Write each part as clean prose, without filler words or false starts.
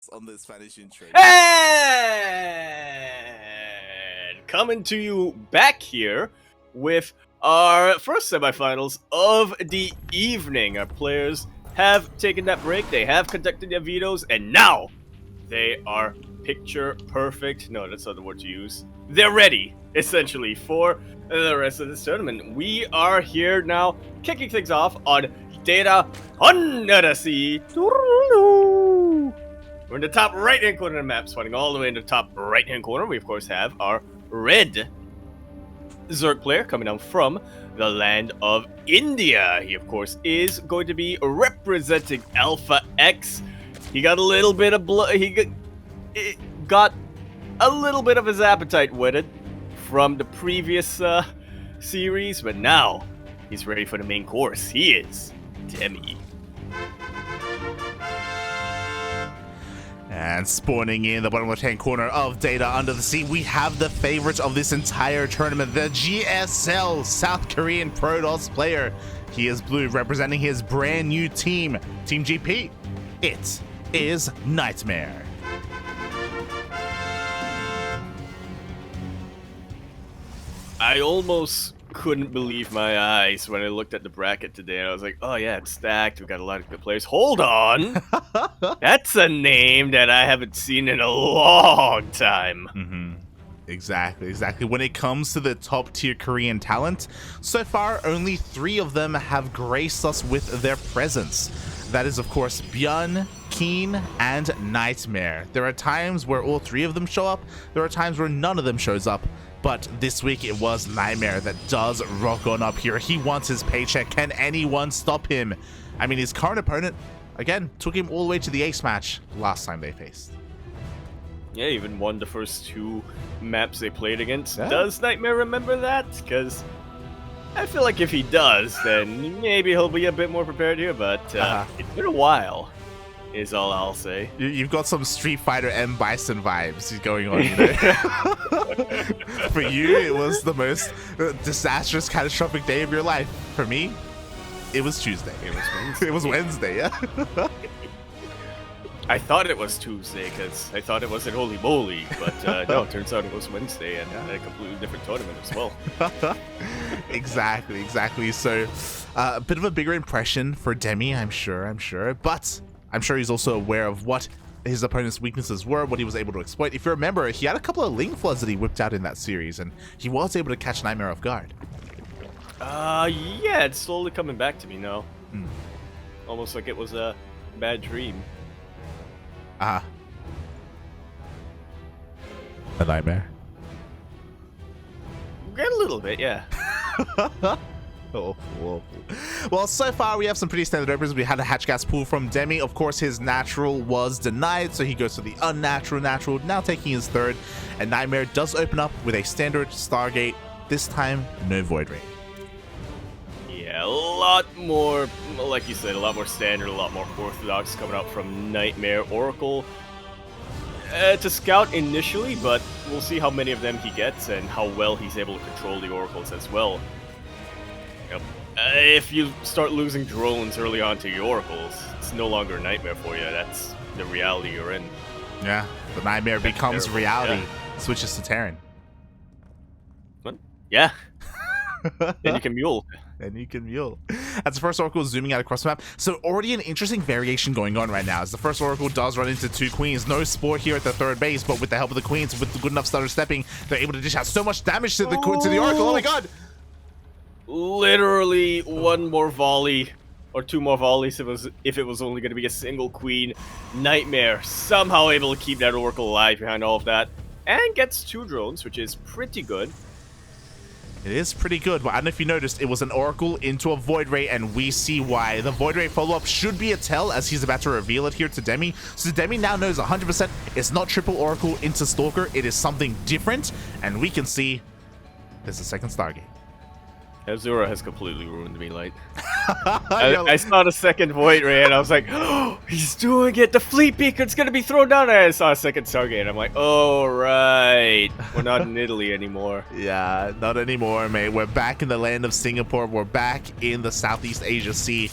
thoughts on this Spanish intro? And coming to you back here with our first semifinals of the evening. Our players have taken that break, they have conducted their vetoes, and now they are picture perfect. No, that's not the word to use. They're ready, essentially, for the rest of this tournament. We are here now, kicking things off on Data Under the Sea. We're in the top right-hand corner of the map, spawning all the way in the top right-hand corner. We, of course, have our red Zerg player coming down from the land of India. He, of course, is going to be representing Alpha X. He got a little bit of blood. He got a little bit of his appetite whetted from the previous series, but now he's ready for the main course. He is Demi. And spawning in the bottom left-hand corner of Data Under the Sea, we have the favorite of this entire tournament, the GSL South Korean Protoss player. He is blue, representing his brand new team, Team GP. It is NightMare. I almost couldn't believe my eyes when I looked at the bracket today, and I was like, oh yeah, it's stacked. We've got a lot of good players. Hold on. That's a name that I haven't seen in a long time. Mm-hmm. Exactly. When it comes to the top tier Korean talent, so far only 3 of them have graced us with their presence. That is, of course, Byun, Keen, and NightMare. There are times where all 3 of them show up. There are times where none of them shows up. But this week it was NightMare that does rock on up here. He wants his paycheck. Can anyone stop him? I mean, his current opponent, again, took him all the way to the ace match last time they faced. Yeah, even won the first 2 maps they played against. Yeah. Does NightMare remember that? Because I feel like if he does, then maybe he'll be a bit more prepared here, but it's been a while, is all I'll say. You've got some Street Fighter M Bison vibes going on, you know? For you, it was the most disastrous, catastrophic day of your life. For me, it was Tuesday. It was Wednesday. It was Wednesday, yeah. I thought it was Tuesday because I thought it was an Holy Moly, but no, it turns out it was Wednesday and a completely different tournament as well. Exactly. So, a bit of a bigger impression for Demi, I'm sure. But I'm sure he's also aware of what his opponent's weaknesses were, what he was able to exploit. If you remember, he had a couple of Link Floods that he whipped out in that series, and he was able to catch NightMare off guard. Yeah, it's slowly coming back to me now. Almost like it was a bad dream. A nightmare. A little bit, yeah. Oh, whoa. Well, so far we have some pretty standard opens. We had a hatch gas pool from Demi. Of course, his natural was denied, so he goes to the unnatural natural, now taking his 3rd. And NightMare does open up with a standard Stargate, this time no Void Ray. Yeah, a lot more, like you said, a lot more standard, a lot more orthodox coming out from NightMare Oracle. To scout initially, but we'll see how many of them he gets and how well he's able to control the Oracles as well. Yep. If you start losing drones early on to your Oracles, it's no longer a nightmare for you. That's the reality you're in. Yeah, the nightmare becomes terrible. reality. Yeah. Switches to Terran. What? Yeah. Then you can mule. That's the first Oracle zooming out across the map. So already an interesting variation going on right now, as the first Oracle does run into 2 Queens. No Spore here at the 3rd base, but with the help of the Queens, with the good enough stutter stepping, they're able to dish out so much damage to the Oracle. Oh my god! Literally one more volley or 2 more volleys if it was only going to be a single Queen. NightMare somehow able to keep that Oracle alive behind all of that and gets 2 drones, which is pretty good. It is pretty good, but I don't know if you noticed, it was an Oracle into a Void Ray, and we see why. The Void Ray follow-up should be a tell, as he's about to reveal it here to Demi. So Demi now knows 100% it's not triple Oracle into Stalker, it is something different, and we can see there's a second Stargate. Azura has completely ruined me, like. I saw the second Void Ray and I was like, oh, he's doing it! The Fleet Beacon's gonna be thrown down! And I saw a second Stargate and I'm like, oh, right. We're not in Italy anymore. Yeah, not anymore, mate. We're back in the land of Singapore. We're back in the Southeast Asia Sea.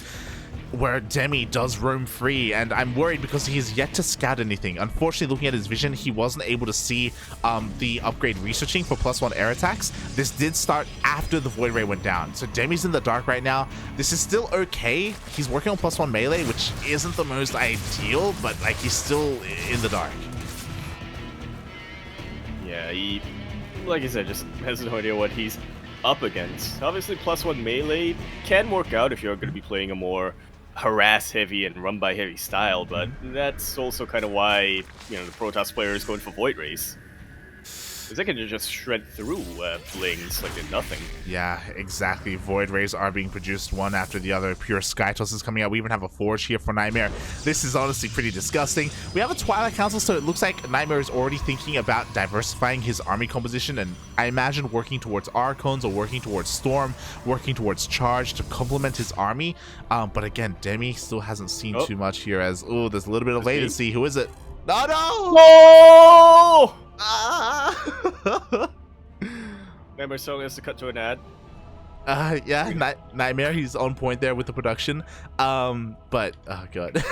where Demi does roam free, and I'm worried because he's yet to scout anything. Unfortunately, looking at his vision, he wasn't able to see the upgrade researching for +1 air attacks. This did start after the Void Ray went down, so Demi's in the dark right now. This is still okay. He's working on +1 melee, which isn't the most ideal, but like he's still in the dark. Yeah, he, like I said, just has no idea what he's up against. Obviously, +1 melee can work out if you're going to be playing a more harass heavy and run by heavy style, but that's also kind of why, you know, the Protoss player is going for Void Rays. Because they can just shred through blings like they're nothing. Yeah, exactly. Void Rays are being produced one after the other. Pure Skytoss is coming out. We even have a Forge here for NightMare. This is honestly pretty disgusting. We have a Twilight Council, so it looks like NightMare is already thinking about diversifying his army composition, and I imagine working towards Archons or working towards Storm, working towards Charge to complement his army. But again, Demi still hasn't seen too much here as, oh, there's a little bit of latency. Who is it? No, no! No! Ah! NightMare still has to cut to an ad. Yeah, NightMare, he's on point there with the production. But oh god.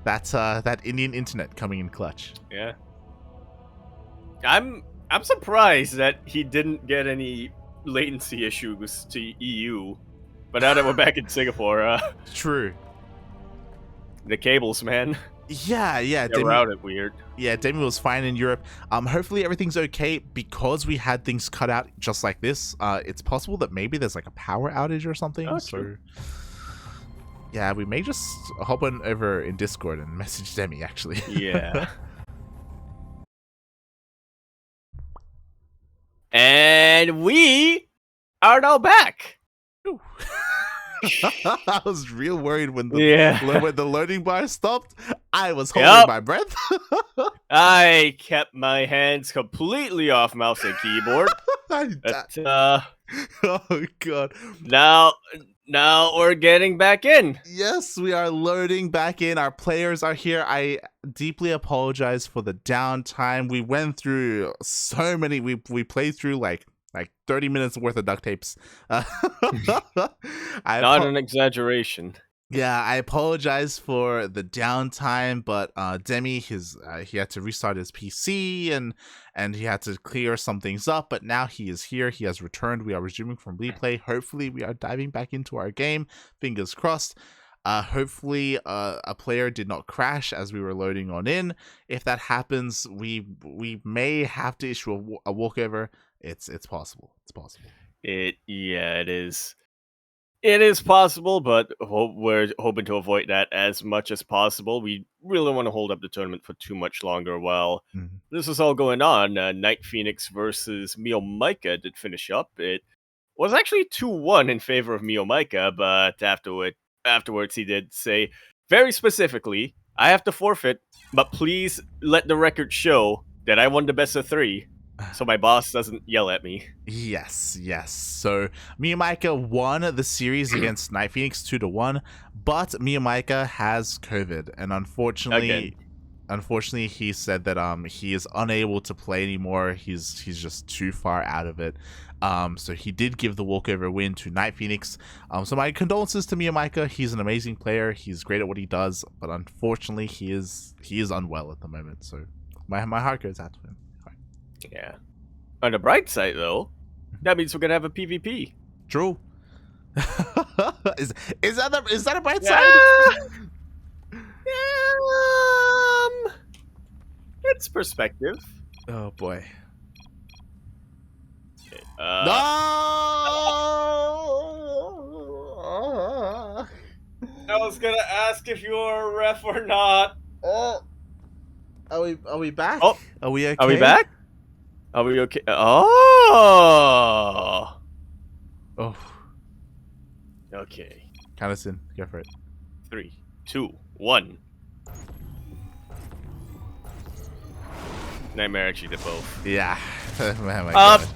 That's that Indian internet coming in clutch. Yeah. I'm surprised that he didn't get any latency issues to EU. But now that we're back in Singapore, True. the cables, man. Yeah, They're routed weird. Yeah, Demi was fine in Europe. Hopefully everything's okay because we had things cut out just like this. It's possible that maybe there's like a power outage or something. Oh, so true. yeah, we may just hop on over in Discord and message Demi actually. Yeah. And we are now back. I was real worried when the loading bar stopped. I was holding my breath. I kept my hands completely off mouse and keyboard. But, oh god. Now we're getting back in. Yes, we are loading back in. Our players are here. I deeply apologize for the downtime. We went through so many. We played through like 30 minutes worth of duct tapes. Not an exaggeration. Yeah, I apologize for the downtime, but Demi, he had to restart his PC and he had to clear some things up, but now he is here. He has returned. We are resuming from replay. Hopefully, we are diving back into our game. Fingers crossed. Hopefully, a player did not crash as we were loading on in. If that happens, we may have to issue a walkover. It's possible. It's possible. It is. It is possible, but we're hoping to avoid that as much as possible. We really don't want to hold up the tournament for too much longer while this is all going on. Night Phoenix versus Mio Micah did finish up. It was actually 2-1 in favor of Mio Micah, but afterwards he did say very specifically, I have to forfeit, but please let the record show that I won the best of 3. So my boss doesn't yell at me. Yes. So Mio Micah won the series against Night Phoenix 2-1, but Mio Micah has COVID, and unfortunately, he said that he is unable to play anymore. He's just too far out of it. So he did give the walkover win to Night Phoenix. So my condolences to Mio Micah. He's an amazing player. He's great at what he does, but unfortunately, he is unwell at the moment. So my heart goes out to him. Yeah. On the bright side, though, that means we're gonna have a PvP. True. is that a bright side? It's perspective. Oh boy. Okay, No. I was gonna ask if you were a ref or not. Are we back? Oh, are we okay? Are we back? Are we okay? Oh. Okay. Count us in. Go for it. 3, 2, 1. NightMare actually did both. Yeah. Oh my God.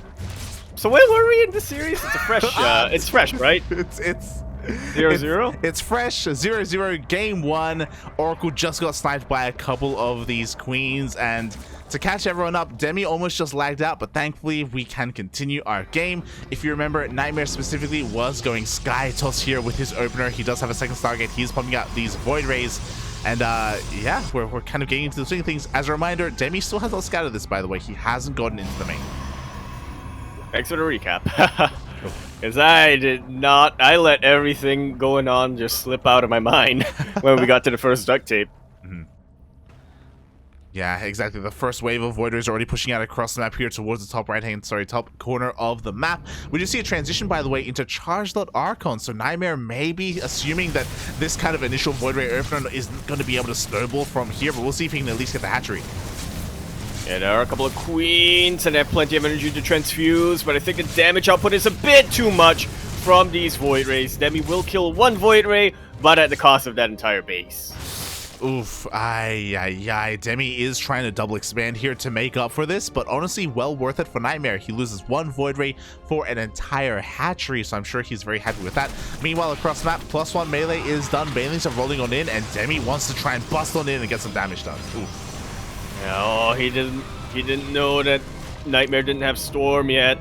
So where were we in the series? It's a fresh. It's fresh, right? It's 0-0? It's fresh. 0-0 game 1. Oracle just got sniped by a couple of these queens, and to catch everyone up, Demi almost just lagged out, but thankfully we can continue our game. If you remember, NightMare specifically was going Sky Toss here with his opener. He does have a second Stargate. He's pumping out these Void Rays. And yeah, we're kind of getting into the swing of things. As a reminder, Demi still has a scout of this, by the way. He hasn't gotten into the main. Thanks for the recap. Because I did not, I let everything going on just slip out of my mind when we got to the first duct tape. Yeah, exactly. The first wave of Void Rays already pushing out across the map here towards the top top corner of the map. We just see a transition, by the way, into Charged Archon. So NightMare may be assuming that this kind of initial Void Ray opener isn't going to be able to snowball from here, but we'll see if he can at least get the hatchery. Yeah, there are a couple of queens, and they have plenty of energy to transfuse, but I think the damage output is a bit too much from these Void Rays. Demi will kill one Void Ray, but at the cost of that entire base. Oof, Demi is trying to double expand here to make up for this, but honestly, well worth it for NightMare. He loses one Void Ray for an entire hatchery, so I'm sure he's very happy with that. Meanwhile, across the map, +1 melee is done. Banelings are rolling on in, and Demi wants to try and bust on in and get some damage done. Oof. Oh, he didn't know that NightMare didn't have Storm yet.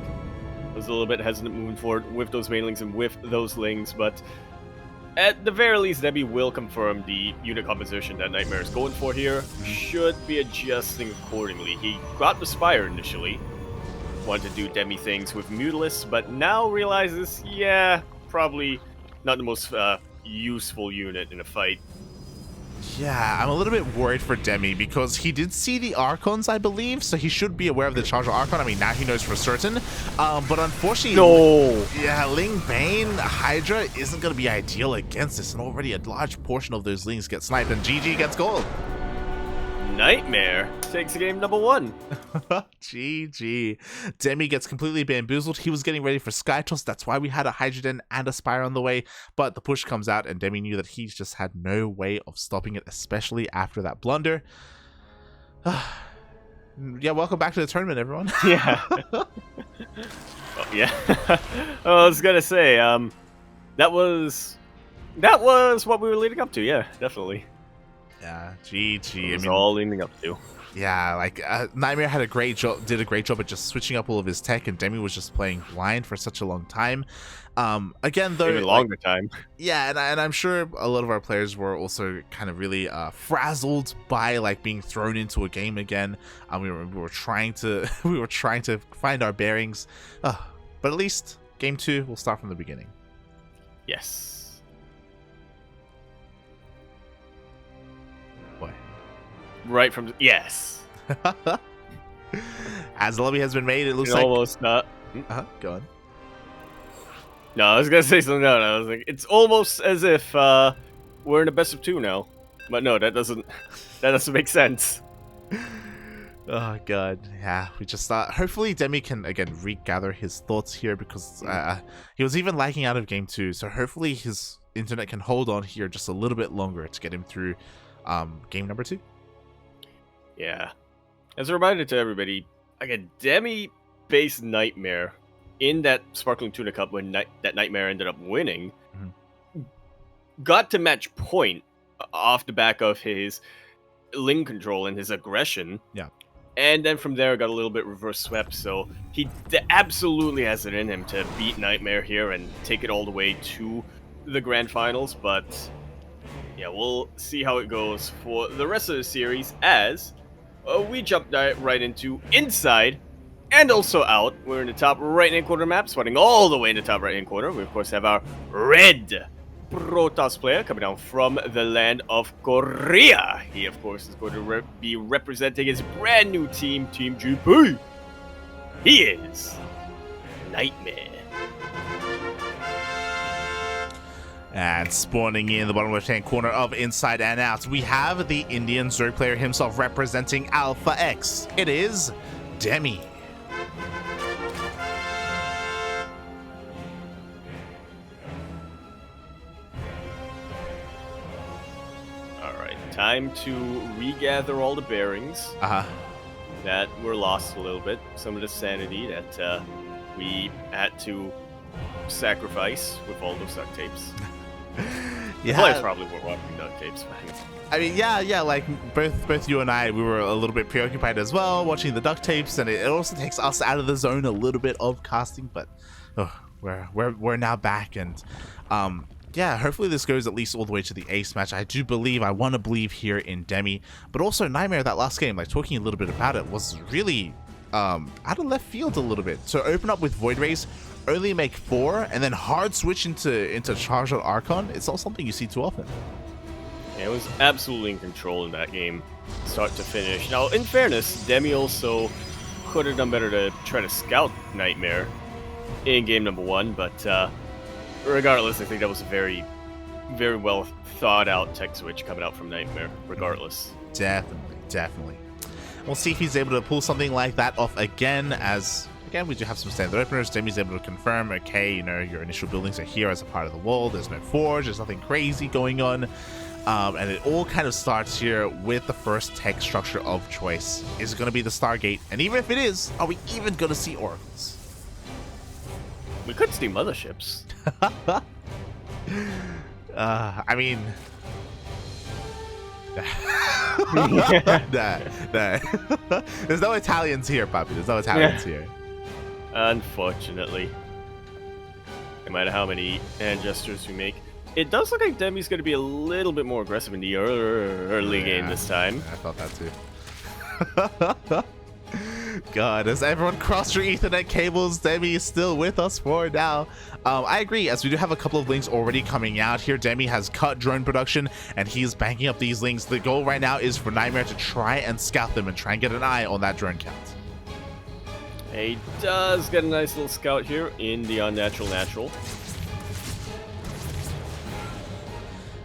Was a little bit hesitant moving forward with those Banelings and with those Lings, but at the very least, Demi will confirm the unit composition that NightMare is going for here. Should be adjusting accordingly. He got the Spire initially, wanted to do Demi things with Mutalisk, but now realizes, yeah, probably not the most useful unit in a fight. Yeah, I'm a little bit worried for Demi because he did see the Archons, I believe, so he should be aware of the Charger Archon. I mean, now he knows for certain. But unfortunately, no. Yeah, Ling Bane Hydra isn't going to be ideal against this, and already a large portion of those Lings get sniped, and GG gets gold. NightMare takes game number 1. GG. Demi gets completely bamboozled. He was getting ready for Sky Toss. That's why we had a Hydrogen and a Spire on the way. But the push comes out, and Demi knew that he just had no way of stopping it, especially after that blunder. Yeah, welcome back to the tournament, everyone. Yeah. Oh, yeah. I was gonna say, that was what we were leading up to. Yeah, definitely. Yeah, GG. It was all leading up to. Yeah, like NightMare had did a great job at just switching up all of his tech, and Demi was just playing blind for such a long time. Again, though, even longer time. Yeah, and I'm sure a lot of our players were also kind of really frazzled by like being thrown into a game again. We were trying to find our bearings, but at least game 2 will start from the beginning. Yes. Right from yes. As the lobby has been made, it looks almost not. Go on. No, I was gonna say something else. I was like, it's almost as if we're in a best of 2 now. But no, that doesn't make sense. Oh god, yeah. We just thought hopefully Demi can again regather his thoughts here because he was even lagging out of game 2. So hopefully his internet can hold on here just a little bit longer to get him through game number 2. Yeah. As a reminder to everybody, again, Demi faced NightMare in that Sparkling Tuna Cup when that NightMare ended up winning. Got to match point off the back of his Ling control and his aggression. Yeah. And then from there got a little bit reverse swept, so he absolutely has it in him to beat NightMare here and take it all the way to the grand finals, but yeah, we'll see how it goes for the rest of the series as we jump right into inside and also out. We're in the top right-hand corner map, sweating all the way in the top right-hand corner. We, of course, have our red Protoss player coming down from the land of Korea. He, of course, is going to be representing his brand new team, Team GP. He is NightMare. And spawning in the bottom left-hand corner of Inside and Out, we have the Indian Zerg player himself representing Alpha X. It is Demi. Alright, time to regather all the bearings that were lost a little bit. Some of the sanity that we had to sacrifice with all those duct tapes. Yeah, probably we're watching duct tapes. I mean, yeah, like both you and I, we were a little bit preoccupied as well, watching the duct tapes, and it also takes us out of the zone a little bit of casting. But we're now back, and yeah, hopefully this goes at least all the way to the ace match. I want to believe here in Demi, but also NightMare. That last game, like talking a little bit about it, was really out of left field a little bit. So open up with Void Rays, only make 4, and then hard switch into Charged Archon. It's not something you see too often. Yeah, it was absolutely in control in that game, start to finish. Now, in fairness, Demi also could have done better to try to scout NightMare in game number 1, but regardless, I think that was a very, very well thought out tech switch coming out from NightMare, regardless. Definitely. We'll see if he's able to pull something like that off again, as again we do have some standard openers. Demi's able to confirm, okay, you know, your initial buildings are here as a part of the wall, there's no forge, there's nothing crazy going on. And it all kind of starts here with the first tech structure of choice. Is it going to be the Stargate? And even if it is, are we even going to see oracles? We could see motherships. I mean... nah. There's no Italians here, Papi. There's no Italians here. Unfortunately. No matter how many hand gestures we make. It does look like Demi's going to be a little bit more aggressive in the early game this time. I thought that too. God, as everyone crossed your Ethernet cables, Demi is still with us for now. I agree, as we do have a couple of links already coming out here. Demi has cut drone production, and he is banking up these links. The goal right now is for NightMare to try and scout them and try and get an eye on that drone count. He does get a nice little scout here in the unnatural natural.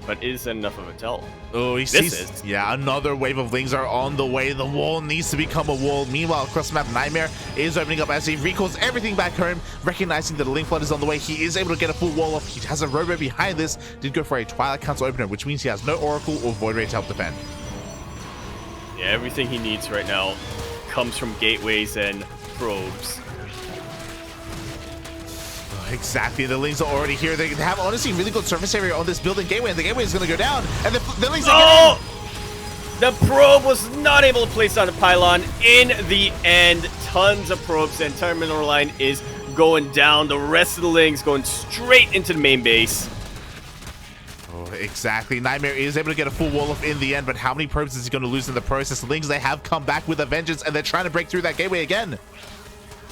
But is that enough of a tell? Oh, he sees. Yeah, another wave of lings are on the way. The wall needs to become a wall. Meanwhile, across the map, NightMare is opening up as he recalls everything back home, recognizing that a link flood is on the way. He is able to get a full wall off. He has a robo behind this. Did go for a Twilight Council opener, which means he has no Oracle or Void Ray to help defend. Yeah, everything he needs right now comes from gateways and probes. Exactly, the lings are already here. They have honestly really good surface area on this building gateway, and the gateway is going to go down. And the lings are the probe was not able to place on a pylon in the end. Tons of probes. The entire mineral line is going down. The rest of the lings going straight into the main base. Oh, exactly. NightMare is able to get a full wall off in the end, but how many probes is he going to lose in the process? The lings, they have come back with a vengeance, and they're trying to break through that gateway again.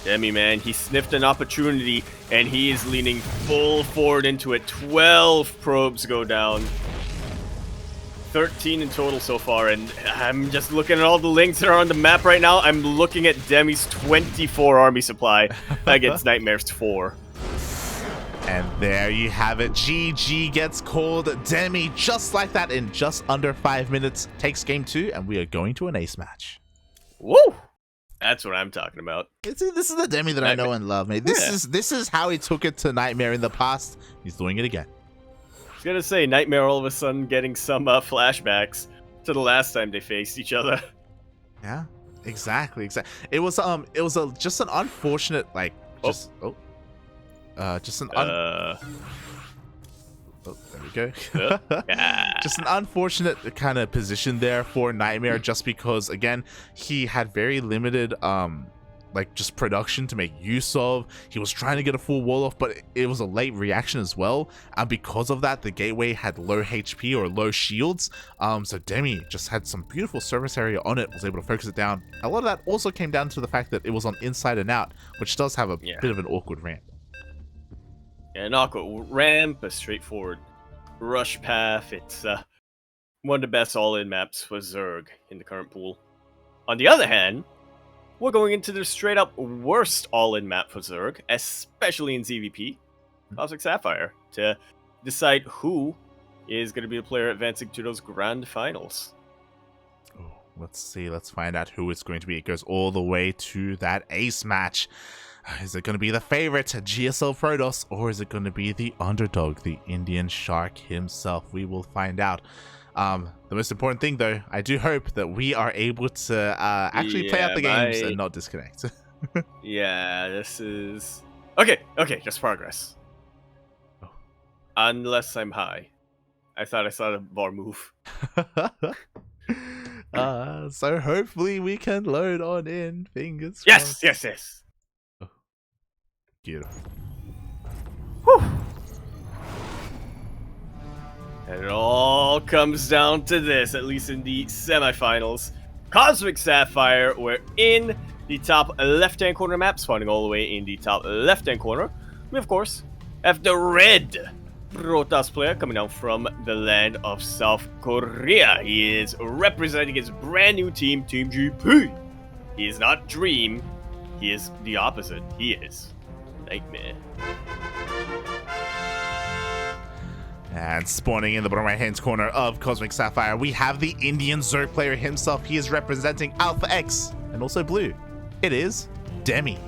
Demi, man, he sniffed an opportunity, and he is leaning full forward into it. 12 probes go down. 13 in total so far, and I'm just looking at all the links that are on the map right now. I'm looking at Demi's 24 army supply against NightMare's 4. And there you have it. GG gets called. Demi, just like that, in just under 5 minutes, takes game 2, and we are going to an ace match. Woo! That's what I'm talking about. This is the Demi that I know and love, mate. This is how he took it to NightMare in the past. He's doing it again. I was gonna say, NightMare all of a sudden getting some flashbacks to the last time they faced each other. Yeah, exactly. It was just an unfortunate just an oh, there we go. Just an unfortunate kind of position there for NightMare, just because again he had very limited just production to make use of. He was trying to get a full wall off, but it was a late reaction as well, and because of that the gateway had low HP or low shields, so Demi just had some beautiful surface area on it, was able to focus it down. A lot of that also came down to the fact that it was on inside and out, which does have a bit of an awkward ramp. An awkward ramp, a straightforward rush path. It's one of the best all-in maps for Zerg in the current pool. On the other hand, we're going into the straight-up worst all-in map for Zerg, especially in ZVP, Cosmic Sapphire, to decide who is going to be the player advancing to those grand finals. Oh, let's see. Let's find out who it's going to be. It goes all the way to that ace match. Is it going to be the favorite, GSL Protoss, or is it going to be the underdog, the Indian Shark himself? We will find out. The most important thing, though, I do hope that we are able to actually play out the games and not disconnect. Yeah, this is... Okay, just progress. Oh. Unless I'm high. I thought I saw the bar move. So hopefully we can load on in. Fingers Yes, crossed. yes, yes. Oh, beautiful. Whew. And it all comes down to this, at least in the semifinals. Cosmic Sapphire, we're in the top left-hand corner map, spawning all the way in the top left-hand corner. We, of course, have the red Protoss player coming out from the land of South Korea. He is representing his brand new team, Team GP. He is not Dream. He is the opposite. He is NightMare. And spawning in the bottom right-hand corner of Cosmic Sapphire, we have the Indian Zerg player himself. He is representing Alpha X and also blue. It is Demi.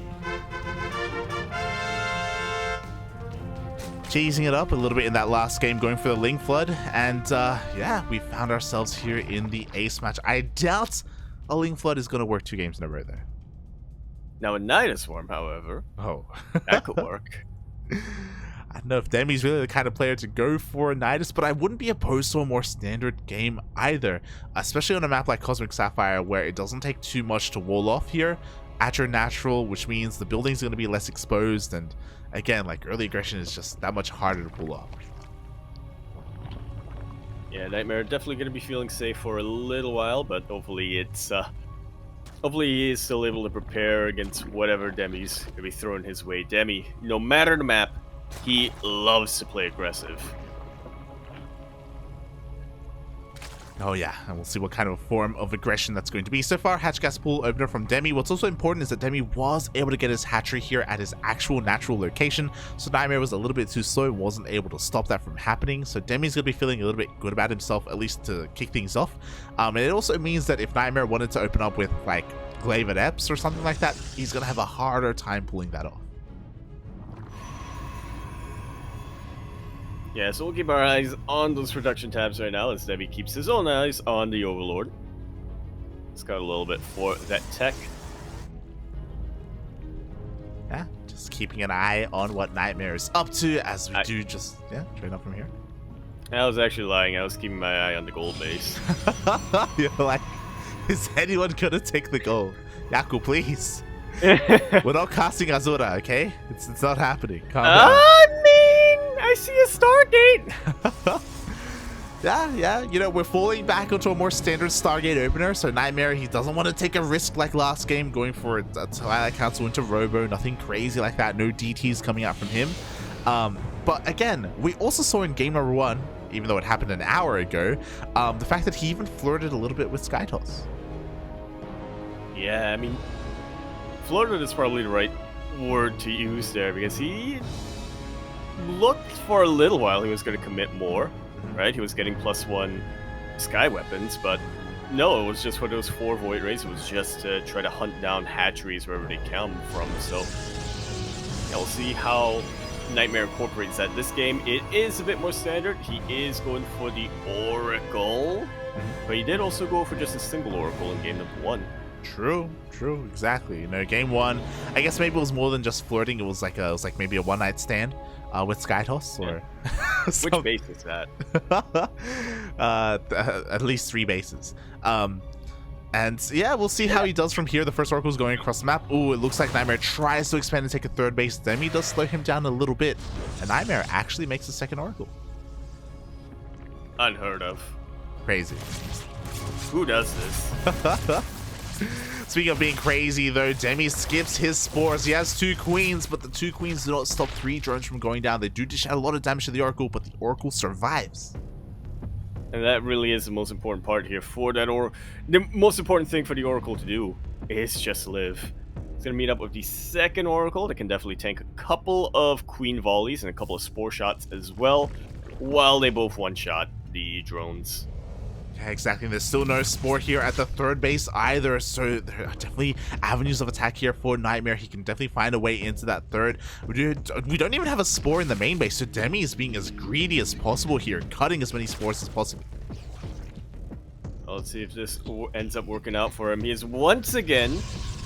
Cheesing it up a little bit in that last game, going for the Ling Flood. And yeah, we found ourselves here in the ace match. I doubt a Ling Flood is going to work 2 games in a row there. Now a Nidus Swarm, however, Oh. that could work. I don't know if Demi's really the kind of player to go for a Nidus, but I wouldn't be opposed to a more standard game either, especially on a map like Cosmic Sapphire where it doesn't take too much to wall off here at your natural, which means the building's going to be less exposed, and again, like, early aggression is just that much harder to pull off. Yeah, NightMare definitely going to be feeling safe for a little while, but hopefully hopefully he is still able to prepare against whatever Demi's going to be throwing his way. Demi, no matter the map, he loves to play aggressive. Oh yeah, and we'll see what kind of form of aggression that's going to be. So far, hatch gas pool opener from Demi. What's also important is that Demi was able to get his hatchery here at his actual natural location, so NightMare was a little bit too slow and wasn't able to stop that from happening. So Demi's going to be feeling a little bit good about himself, at least to kick things off. And it also means that if NightMare wanted to open up with like Glaive at Eps or something like that, he's going to have a harder time pulling that off. Yeah, so we'll keep our eyes on those production tabs right now as Demi keeps his own eyes on the Overlord. It's got a little bit for that tech. Yeah, just keeping an eye on what NightMare is up to as we do just, train up from here. I was actually lying. I was keeping my eye on the gold base. You're like, is anyone gonna take the gold? Yaku, please. We're not casting Azura, okay? It's not happening. Calm down. I see a Stargate! Yeah, you know, we're falling back onto a more standard Stargate opener, so NightMare, he doesn't want to take a risk like last game, going for a Twilight Council into Robo, nothing crazy like that, no DTs coming out from him. But again, we also saw in game number 1, even though it happened an hour ago, the fact that he even flirted a little bit with Skytoss. Yeah, I mean, flirted is probably the right word to use there, because he looked for a little while he was going to commit more, right? He was getting +1 sky weapons, but no, it was just for those 4 Void Rays. It was just to try to hunt down hatcheries wherever they come from. So yeah, we'll see how NightMare incorporates that. This game, it is a bit more standard. He is going for the Oracle, but he did also go for just a single Oracle in game number 1. True, exactly. You know, game 1, I guess maybe it was more than just flirting. It was like maybe a one-night stand with Skytoss, or which base is that? At least 3 bases. And yeah, we'll see how he does from here. The first Oracle is going across the map. Ooh, it looks like NightMare tries to expand and take a 3rd base. Demi does slow him down a little bit, and NightMare actually makes a 2nd Oracle. Unheard of. Crazy. Who does this? Speaking of being crazy, though, Demi skips his spores. He has 2 queens, but the 2 queens do not stop 3 drones from going down. They do dish out a lot of damage to the Oracle, but the Oracle survives. And that really is the most important part here for that, or the most important thing for the Oracle to do is just live. It's going to meet up with the 2nd Oracle that can definitely tank a couple of queen volleys and a couple of spore shots as well, while they both one-shot the drones. Yeah, exactly. There's still no spore here at the 3rd base either, so there are definitely avenues of attack here for NightMare. He can definitely find a way into that 3rd. We don't even have a spore in the main base, so Demi is being as greedy as possible here, cutting as many spores as possible. Well, let's see if this ends up working out for him. He is once again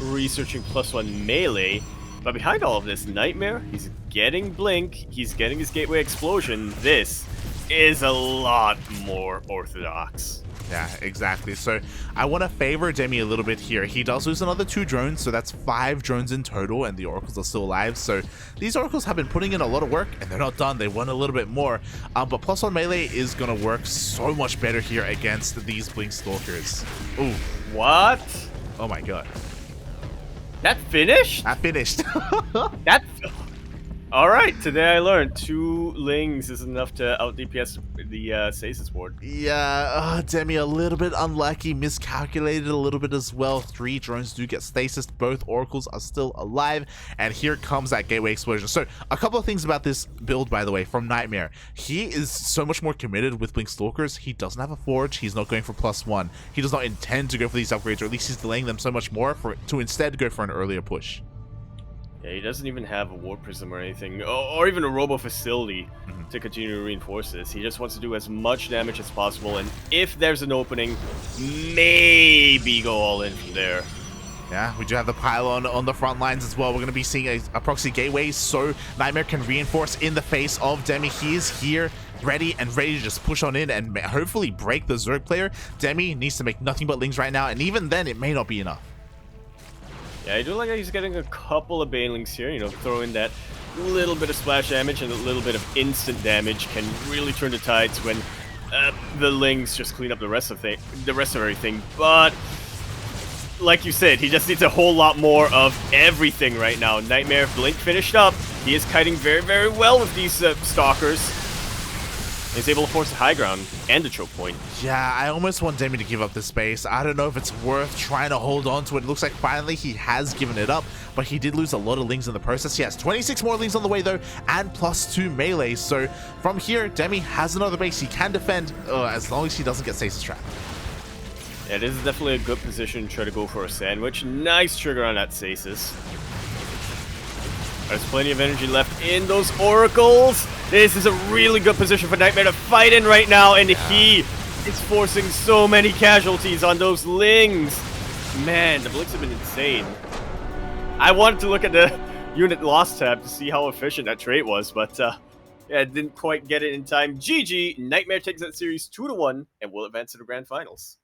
researching +1 melee, but behind all of this, NightMare, he's getting Blink, he's getting his Gateway Explosion. This is a lot more orthodox. Yeah, exactly. So I want to favor Demi a little bit here. He does lose another 2 drones, so that's 5 drones in total, and the Oracles are still alive. So these Oracles have been putting in a lot of work, and they're not done. They want a little bit more. But +1 melee is going to work so much better here against these Blink Stalkers. Ooh. What? Oh my god. That finished? That finished. That... Alright, today I learned 2 Lings is enough to out DPS the Stasis Ward. Yeah, Demi a little bit unlucky, miscalculated a little bit as well. 3 drones do get stasis, both Oracles are still alive, and here comes that Gateway Explosion. So, a couple of things about this build, by the way, from NightMare. He is so much more committed with Blink Stalkers. He doesn't have a Forge, he's not going for +1. He does not intend to go for these upgrades, or at least he's delaying them so much more to instead go for an earlier push. Yeah, he doesn't even have a War Prism or anything, or even a Robo Facility to continue to reinforce this. He just wants to do as much damage as possible, and if there's an opening, maybe go all in from there. Yeah, we do have the pylon on the front lines as well. We're going to be seeing a proxy gateway, so NightMare can reinforce in the face of Demi. He is here, ready to just push on in and hopefully break the Zerg player. Demi needs to make nothing but Lings right now, and even then, it may not be enough. Yeah, I do like that he's getting a couple of Banelings here, you know, throw in that little bit of splash damage and a little bit of instant damage can really turn the tides when the Lings just clean up the rest of everything. But like you said, he just needs a whole lot more of everything right now. NightMare Blink finished up. He is kiting very, very well with these Stalkers. He's able to force the high ground and the choke point. Yeah, I almost want Demi to give up this space. I don't know if it's worth trying to hold on to it. It looks like finally he has given it up, but he did lose a lot of Lings in the process. He has 26 more Lings on the way though, and +2 melee. So from here, Demi has another base. He can defend as long as he doesn't get stasis trapped. Yeah, this is definitely a good position to try to go for a sandwich. Nice trigger on that stasis. There's plenty of energy left in those Oracles. This is a really good position for NightMare to fight in right now, and he is forcing so many casualties on those Lings. Man, the Blinks have been insane. I wanted to look at the unit loss tab to see how efficient that trait was, but yeah, didn't quite get it in time. GG, NightMare takes that series 2-1 and will advance to the grand finals.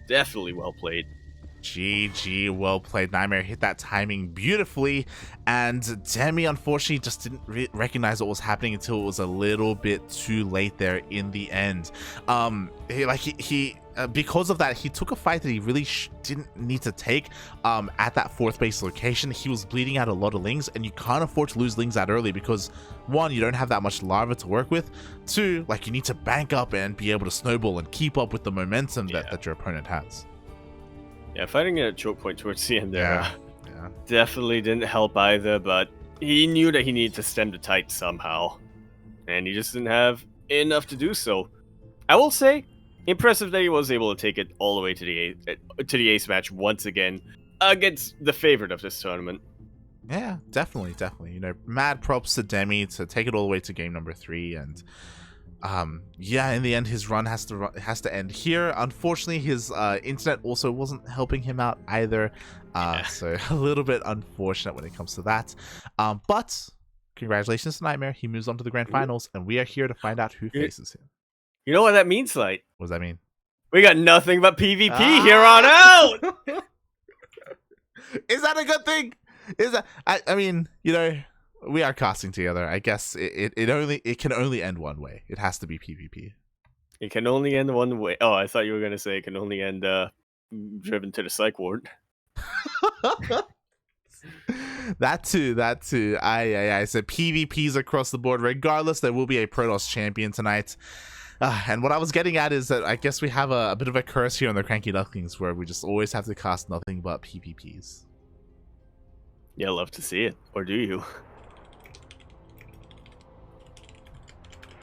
Definitely well played. GG, well played. NightMare hit that timing beautifully, and Demi unfortunately just didn't recognize what was happening until it was a little bit too late there in the end. Because of that, he took a fight that he really didn't need to take at that 4th base location. He was bleeding out a lot of Lings, and you can't afford to lose Lings that early because 1, you don't have that much lava to work with. 2, like, you need to bank up and be able to snowball and keep up with the momentum that your opponent has. Yeah, fighting at a choke point towards the end there yeah. definitely didn't help either, but he knew that he needed to stem the tide somehow, and he just didn't have enough to do so. I will say, impressive that he was able to take it all the way to the ace match once again against the favorite of this tournament. Yeah, definitely. You know, mad props to Demi to take it all the way to game number 3, and yeah, in the end, his run has to end here. Unfortunately, his internet also wasn't helping him out either, so a little bit unfortunate when it comes to that. But congratulations to NightMare. He moves on to the grand finals, and we are here to find out who faces him. You know what that means, Light? What does that mean? We got nothing but PvP here on out! Is that a good thing? Is that... I mean, you know, we are casting together. I guess it can only end one way. It has to be PvP. It can only end one way. Oh, I thought you were going to say it can only end driven to the psych ward. That too. I said PvPs across the board. Regardless, there will be a Protoss champion tonight. And what I was getting at is that I guess we have a bit of a curse here on the Cranky Ducklings where we just always have to cast nothing but PvPs. Yeah, love to see it. Or do you?